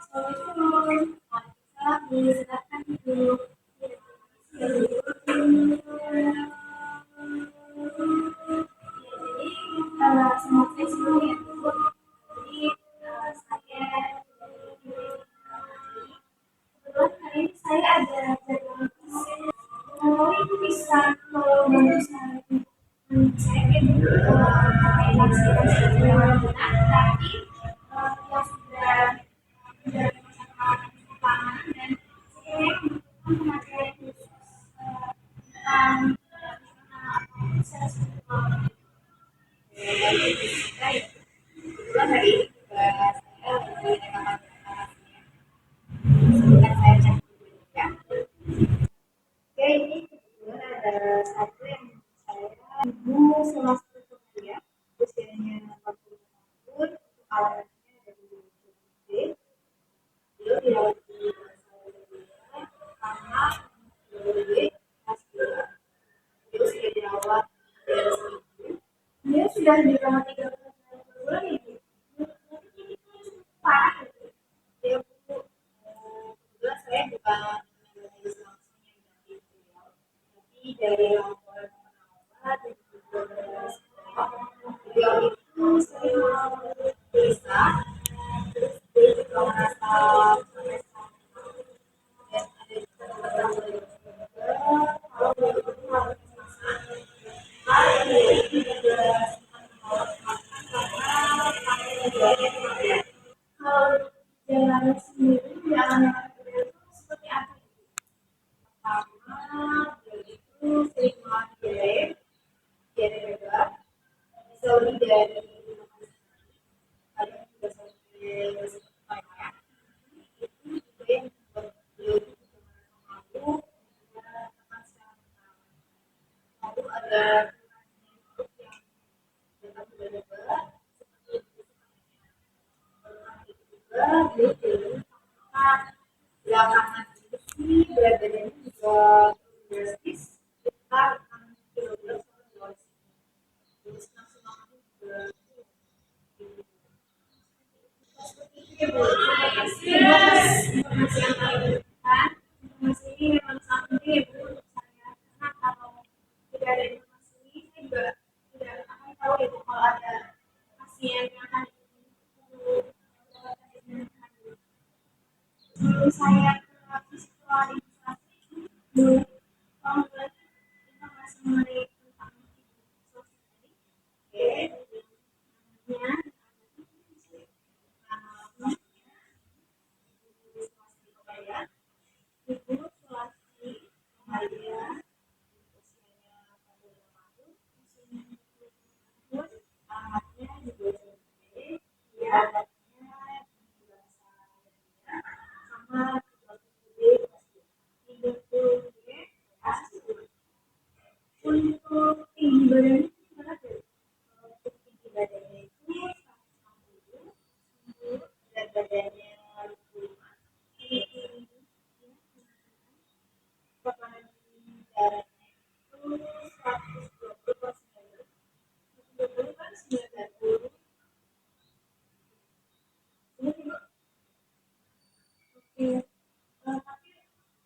Assalamualaikum. Silakan duduk. Semoga sebelumnya dulu. Jadi saya kebetulan hari ini saya ada jadwal kalau itu bisa kalau bisa saya tapi yang sudah pangan dan saya materi khusus tentang kebetulan hari ini juga saya menyediakan sebentar saya cek dulu ya. Oke, ini kebetulan ada satu yang saya ibu semester kuliah usianya 40 tahun, alatnya dari UGD, beliau dirawat di rumah saya karena UGD kelas 2. Beliau sudah dirawat dari seminggu. Beliau sudah dirawat 3 bulan ya, Bu? Ini parah ya, Bu? Ya, Bu. Kebetulan saya bukan medis langsung yang dari beliau, tapi dari laporan perawat dan juga dari psikolog, beliau itu sering gelisah, terus dia juga merasa stres dan ada juga beberapa juga kalau beliau itu harus masak. Beliau itu juga sempat menolak makan karena pakai diet. Kalau jalan sendiri jalan itu seperti apa? Pertama, beliau itu sering makan diet, diet bebas, bisa lebih dari 5 kali kadang juga sampai banyak. Itu juga yang membuat beliau itu juga merasa malu dan juga teman secara mental. Lalu ada grup yang datang tiba-tiba seperti itu juga beliau jadi makan belakangan itu sih berat badannya juga drastis sekitar 6 kg sama 2 jadi nafsu makannya juga seperti itu ya Bu. Terima kasih atas informasi yang kami berikan. Informasi ini memang sangat penting ya Bu untuk saya karena kalau tidak ada informasi ini saya juga tidak akan tahu ya Bu kalau ada pasien yang akan mendapatkan sebelum saya ke visualisasi boleh tolong berikan informasi mengenai tentang visualisasi tadi. Oke, namanya Ibu Sulasti Kobaya. Ibu Sulasti Kobaya usianya 42 tahun, usianya 20 tahun, alamatnya di Bojonegoro, dia adatnya di bahasa Indonesia, sama 30D kelas 2. 30D kelas 2. Untuk tinggi badannya gimana tuh? Untuk tinggi badannya itu 160, berat badannya 55, tinggi tekanan darahnya itu 120/90. 120 kan 90. Ini juga oke. Tapi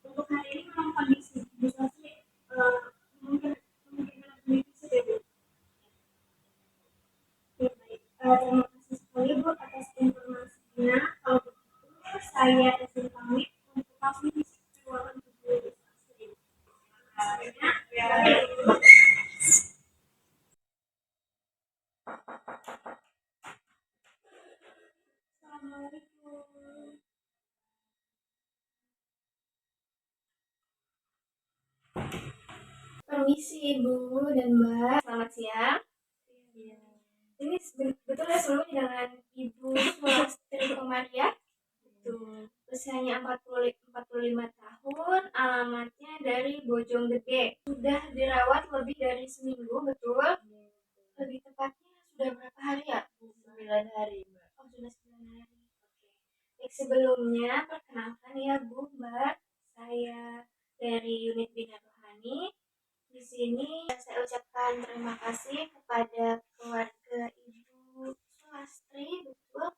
untuk hari ini memang kondisi bisa sih mungkin kemungkinan memiliki sudah Bu. Oke, baik. Terima kasih sekali Bu atas informasinya. Kalau begitu saya izin pamit untuk langsung di ruangan tubuh Sulasti. Terima kasih banyak. Assalamualaikum. Permisi Ibu dan Mbak, selamat siang. Iya. Ini betul ya sebelumnya dengan Ibu Sulastri Komaria. Betul. Usianya 45 tahun, alamatnya dari Bojonggede. Sudah dirawat lebih dari seminggu, betul? Lebih tepatnya sudah berapa hari ya? 9 hari, Mbak. Oh, sudah 9 hari. Oke. Baik, sebelumnya perkenalkan ya Bu, Mbak. Saya dari unit Bina Rohani. Di sini saya ucapkan terima kasih kepada keluarga Ibu Sulastri, betul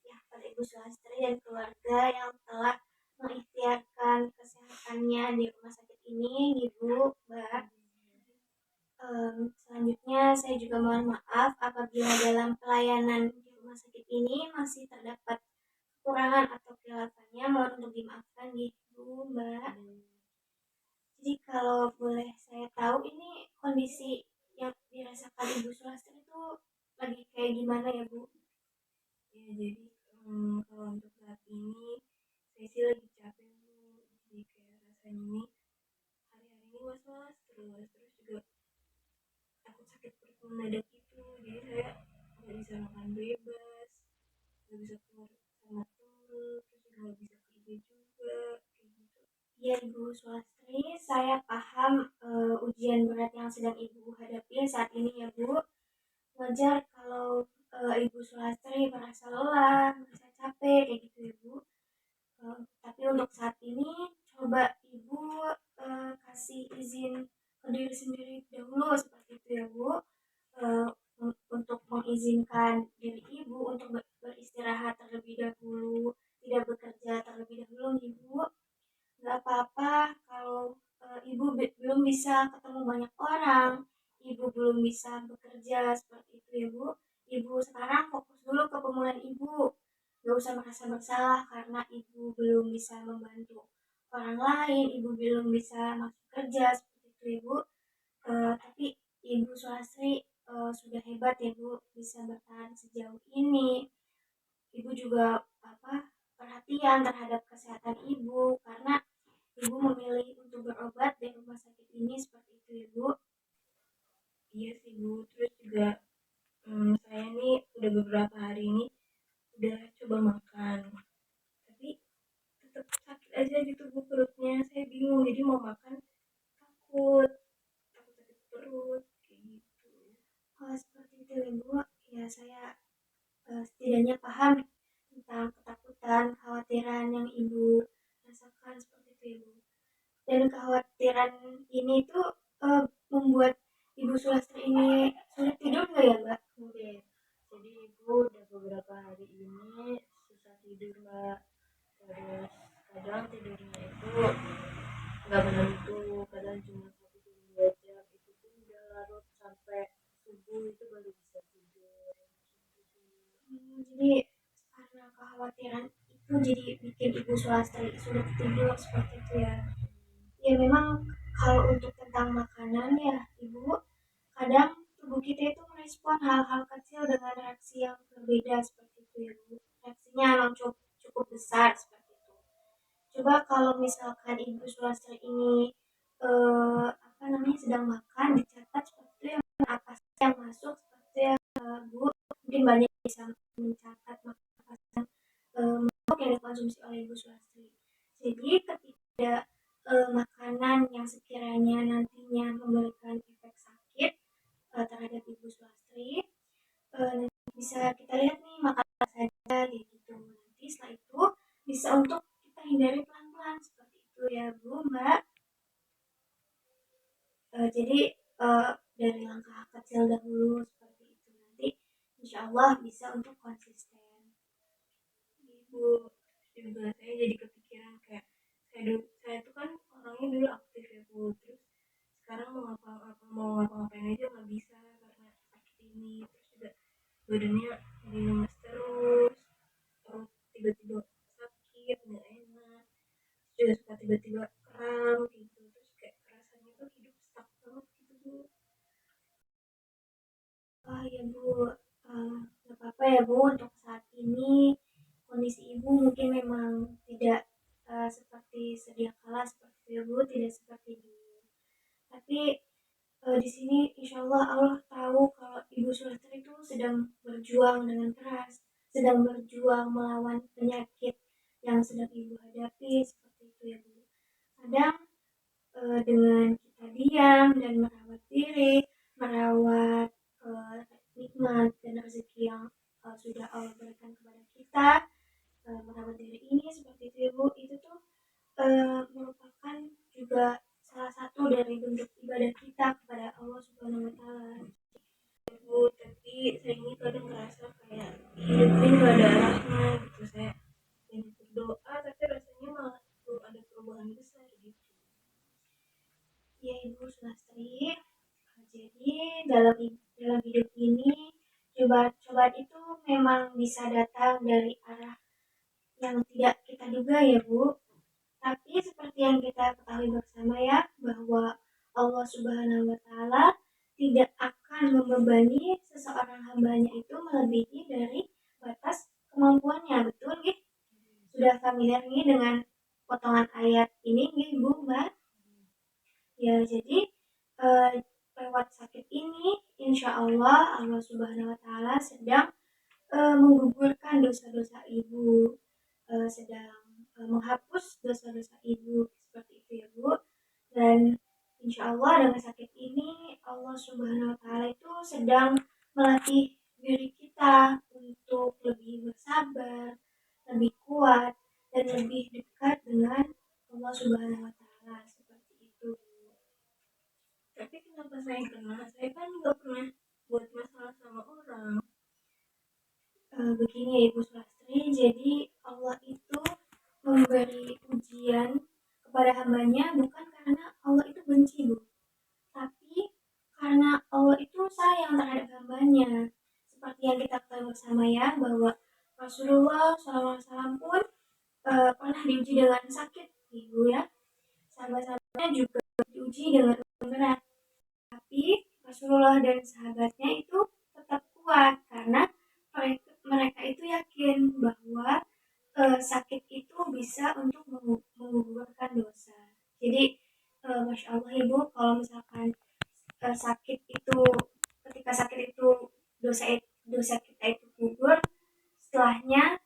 ya, pada Ibu Sulastri dan keluarga apabila dalam pelayanan di rumah sakit ini masih terdapat kekurangan atau kelebihannya, mohon untuk dimaafkan gitu Mbak. Jadi kalau boleh saya tahu ini kondisi yang dirasakan Ibu Sulastri itu lagi kayak gimana ya Bu? Ya jadi kalau untuk saat ini saya sih lagi capek Bu. Jadi kayak rasanya ini hari-hari ini was-was terus juga takut sakit perut mendadak itu. Jadi saya nggak bisa makan bebas, nggak bisa keluar sama temen, terus juga nggak bisa kerja juga kayak gitu. Iya Ibu Sulastri, saya paham ujian berat yang sedang Ibu hadapi saat ini ya Bu. Wajar kalau Ibu Sulastri merasa lelah, merasa capek kayak gitu ya Bu. Tapi untuk saat ini coba Ibu kasih izin ke diri sendiri dahulu seperti itu ya Bu. Eh, untuk mengizinkan diri Ibu untuk beristirahat terlebih dahulu, tidak bekerja terlebih dahulu Ibu. Nggak apa-apa kalau Ibu belum bisa ketemu banyak orang, Ibu belum bisa bekerja seperti itu ya Bu. Ibu sekarang fokus dulu ke pemulihan Ibu. Nggak usah merasa bersalah karena Ibu belum bisa membantu orang lain, Ibu belum bisa masuk kerja seperti itu ya Bu. Tapi Ibu Sulastri sudah hebat ya Bu, bisa bertahan sejauh ini. Ibu juga perhatian terhadap kesehatan Ibu karena Ibu memilih untuk berobat di rumah sakit ini seperti itu ya Bu. Iya sih Bu, terus juga saya nih udah beberapa hari ini udah coba makan, tapi tetap sakit aja gitu Bu perutnya. Saya bingung, jadi mau makan takut, takut sakit perut kayak gitu. Oh seperti itu ya Bu. Ya saya setidaknya paham tentang ketakutan, kekhawatiran yang Ibu rasakan seperti itu ya Bu. Dan kekhawatiran ini tuh membuat Ibu Sulastri ini sulit tidur nggak ya Mbak? Sulit. Jadi Ibu udah beberapa hari ini susah tidur Mbak. Terus kadang tidurnya itu nggak menentu, kadang cuma 1 jam 2 jam, itu pun udah larut sampai subuh itu baru bisa tidur. Jadi karena kekhawatiran itu jadi bikin Ibu Sulastri sulit tidur seperti itu ya. Ya memang kalau untuk tentang makanan ya Ibu, kadang tubuh kita itu merespon hal-hal kecil dengan reaksi yang berbeda seperti itu ya Bu. Reaksinya memang cukup besar seperti itu. Coba kalau misalkan Ibu Sulastri ini sedang makan, dicatat seperti itu ya apa sih yang masuk seperti itu ya Bu. Mungkin banyak bisa mencatat makanan yang dikonsumsi oleh Ibu Sulastri. Jadi ketika makanan yang sekiranya nantinya memberikan efek sakit terhadap Ibu Sulastri, bisa kita lihat nih makan apa saja gitu. Nanti setelah itu bisa untuk kita hindari pelan-pelan seperti itu ya Bu Mbak. Jadi dari langkah kecil dahulu seperti itu, nanti insya Allah bisa untuk konsisten. Ibu juga saya jadi kepikiran kayak saya tuh kan orangnya dulu aktif ya Bu, terus sekarang mau ngapa-ngapain aja nggak bisa karena sakit ini, terus juga badannya jadi lemes terus tiba-tiba sakit nggak enak, terus juga suka tiba-tiba kram gitu, terus kayak rasanya tuh hidup stuck banget gitu Bu. Ya Bu, nggak apa-apa ya Bu, untuk saat ini kondisi Ibu mungkin memang tidak seperti sedia kala seperti itu ya Bu, tidak seperti dulu. Tapi di sini insya Allah Allah tahu kalau Ibu Sulastri itu sedang berjuang dengan keras, sedang berjuang melawan penyakit yang sedang Ibu hadapi seperti itu ya Bu. Kadang dengan kita diam dan merawat diri, merawat nikmat dan rezeki yang sudah Allah berikan kepada kita, merawat diri ini seperti itu ya Bu, itu tuh merupakan juga salah satu dari bentuk ibadah kita kepada Allah Subhanahu Wa Taala. Bu, tapi saya ini kadang ngerasa kayak hidup ini gak ada arahnya gitu. Saya banyak berdoa tapi rasanya malah belum ada perubahan besar gitu. Ya Ibu Sulastri, jadi dalam hidup ini Cobaan-cobaan itu memang bisa datang dari arah yang tidak kita duga ya Bu. Tapi seperti yang kita ketahui bersama ya, bahwa Allah Subhanahu wa Ta'ala tidak akan membebani seseorang hambanya itu melebihi dari batas kemampuannya. Betul nggih? Sudah familiar nih dengan potongan ayat ini nggih Bu, Mbak? Ya, jadi eh, lewat sakit ini, insya Allah Allah Subhanahu wa Ta'ala sedang menggugurkan dosa-dosa ibu, sedang menghapus dosa-dosa ibu, seperti itu ya Bu. Dan insya Allah dengan sakit ini Allah Subhanahu Wa Taala itu sedang melatih diri kita untuk lebih bersabar, lebih kuat, dan lebih dekat dengan Allah Subhanahu Wa Taala, seperti itu. Tapi kenapa saya kena? Saya kan nggak pernah buat masalah sama orang. Begini ya Ibu Sulastri, jadi Allah itu memberi ujian kepada hambanya bukan karena Allah itu benci Bu, tapi karena Allah itu sayang terhadap hambanya. Seperti yang kita ketahui bersama ya, bahwa Rasulullah SAW pun pernah diuji dengan sakit Ibu ya. Sahabat-sahabatnya juga diuji dengan berat, tapi Rasulullah dan sahabatnya itu tetap kuat karena mereka itu yakin bahwa sakit itu bisa untuk menggugurkan dosa. Jadi masya Allah ibu, kalau misalkan sakit itu ketika sakit itu dosa kita itu gugur, setelahnya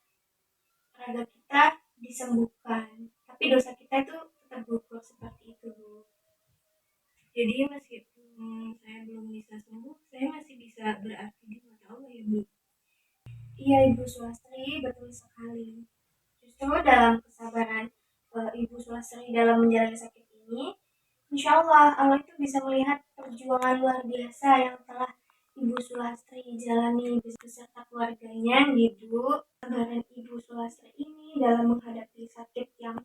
raga kita disembuhkan. Tapi dosa kita itu tetap gugur seperti itu bu. Jadi meskipun saya belum bisa sembuh, saya masih bisa berarti di mata Allah ya bu. Iya Ibu Sulastri, betul sekali. Justru dalam kesabaran Ibu Sulastri dalam menjalani sakit ini, insya Allah Allah itu bisa melihat perjuangan luar biasa yang telah Ibu Sulastri jalani beserta keluarganya gitu. Kesabaran Ibu Sulastri ini dalam menghadapi sakit yang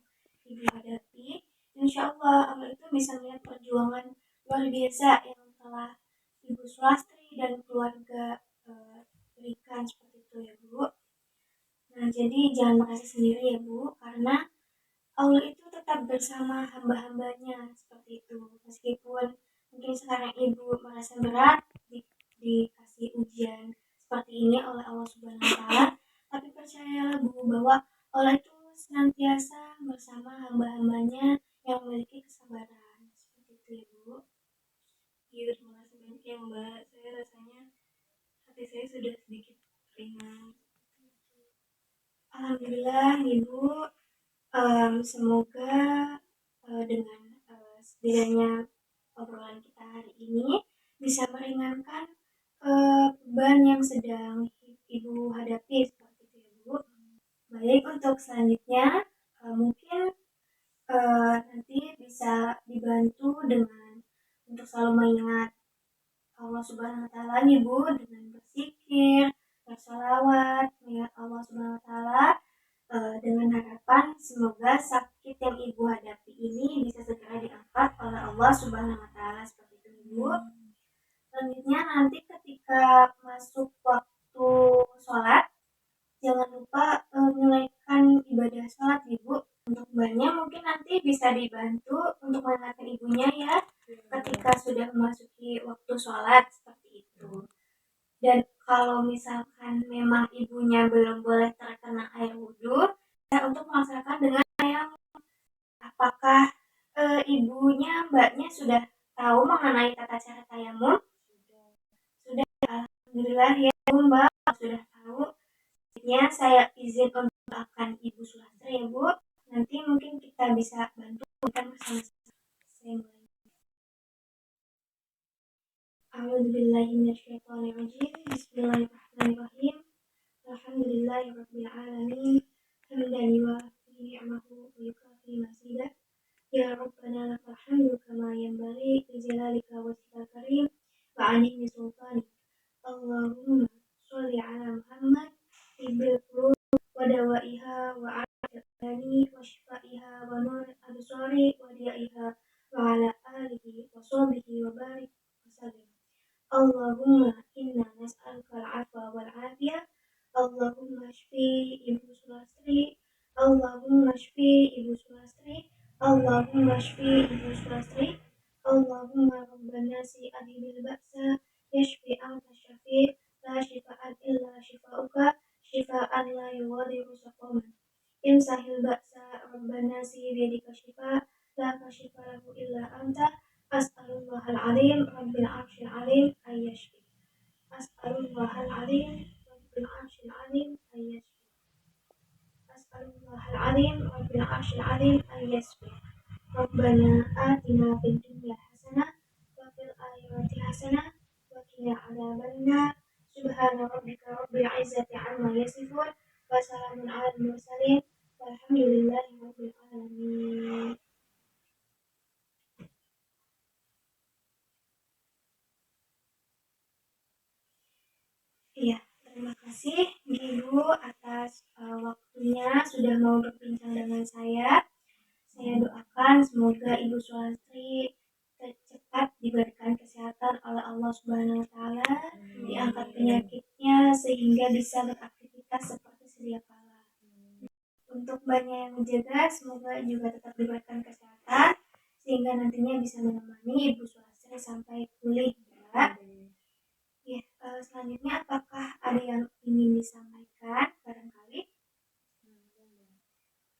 Ibu hadapi, insya Allah Allah itu bisa melihat perjuangan luar biasa yang telah Ibu Sulastri dan keluarga berikan seperti itu ya Bu. Nah jadi jangan merasa sendiri ya Bu, karena Allah itu tetap bersama hamba-hambanya seperti itu. Meskipun mungkin sekarang ibu merasa berat dikasih ujian seperti ini oleh Allah Subhanahu Wa Taala, tapi percayalah Bu bahwa Allah itu senantiasa bersama hamba-hambanya yang memiliki kesabaran seperti itu ya Bu. Iya terima kasih banyak ya Mbak. Saya rasanya hati saya sudah sedikit ringan. Alhamdulillah Ibu. Semoga dengan setidaknya obrolan kita hari ini bisa meringankan beban yang sedang Ibu hadapi seperti itu ya Bu. Baik untuk selanjutnya mungkin nanti bisa dibantu dengan untuk selalu mengingat Allah Subhanahu Wa Taala nih Bu, dengan berzikir, bersolawat, mengingat Allah Subhanahu Wa Taala, dengan harapan semoga sakit yang ibu hadapi ini bisa segera diangkat oleh Allah Subhanahu Wa Taala seperti itu Ibu. Selanjutnya nanti ketika masuk waktu sholat, jangan lupa menunaikan ibadah sholat Ibu. Untuk mbaknya mungkin nanti bisa dibantu untuk mengingatkan ibunya ya ketika sudah memasuki waktu sholat seperti itu. Dan kalau misalkan memang ibunya belum boleh terkena air wudhu, ya untuk melaksanakan dengan yang apakah ibunya mbaknya sudah tahu mengenai tata cara tayamum? Sudah, alhamdulillah ya Bu Mbak sudah tahu. Selanjutnya saya izin untuk akan Ibu Sulastri ya Bu. Nanti mungkin kita bisa bantu kan bersama-sama. Saya mulai. A'udzubillahiminasyaitonirrajim. Bismillahirrahmanirrahim. Alhamdulillahirabbil alamin. Hamdan yuwafi ni'amahu wa yukafi masidah. Ya Rabbana lakal hamdu kama yanbaghi li jalalika wajhikal karim wa 'azimi sultanik. Allahumma sholli 'ala Muhammad tibbil qulub wa dawaiha wa 'afiyani wa shifaiha wa nur absari wa diaiha wa 'ala alihi wa sahbihi wa barik wa sallim. Allahumma inna nas'aluka al-'afwa Ibu Sulastri. Allahumma rabbana si adhibil ba'sa yashfi anta syafi la shifa'an illa shifa'uka shifa'an la yughadiru saqaman. Imsahil ba'sa rabbana si biyadika syifa la kashifa lahu illa anta as'alullahal alim rabbil arsyil alim ayyashfi. As'alullahal alim rabbil arsyil alim ayyashfi. As'alullahal alim rabbil arsyil alim ayyashfi. Rabbana atina fid dunya hasanah wa fil akhirati hasanah wa qina adzabannar. Subhana rabbika rabbil izzati amma yasifun wa salamun alal mursalin walhamdulillahi rabbil alamin. Iya, terima kasih Ibu atas waktunya sudah mau berbincang dengan saya. Saya doakan semoga Ibu Sulastri cepat diberikan kesehatan oleh Allah Subhanahu wa taala, diangkat penyakitnya sehingga bisa beraktivitas seperti sedia kala. Untuk Mbaknya yang menjaga, semoga juga tetap diberikan kesehatan sehingga nantinya bisa menemani Ibu Sulastri sampai pulih, Mbak. Ya, selanjutnya apakah ada yang ingin disampaikan barangkali?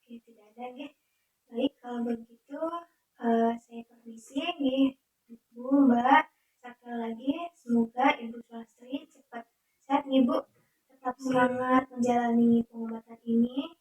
Oke, tidak ada ya. Baik, kalau begitu saya permisi nih, Ibu, Mbak. Sekali lagi, semoga Ibu Sulastri cepat sehat nih, Bu. Tetap semangat menjalani pengobatan ini.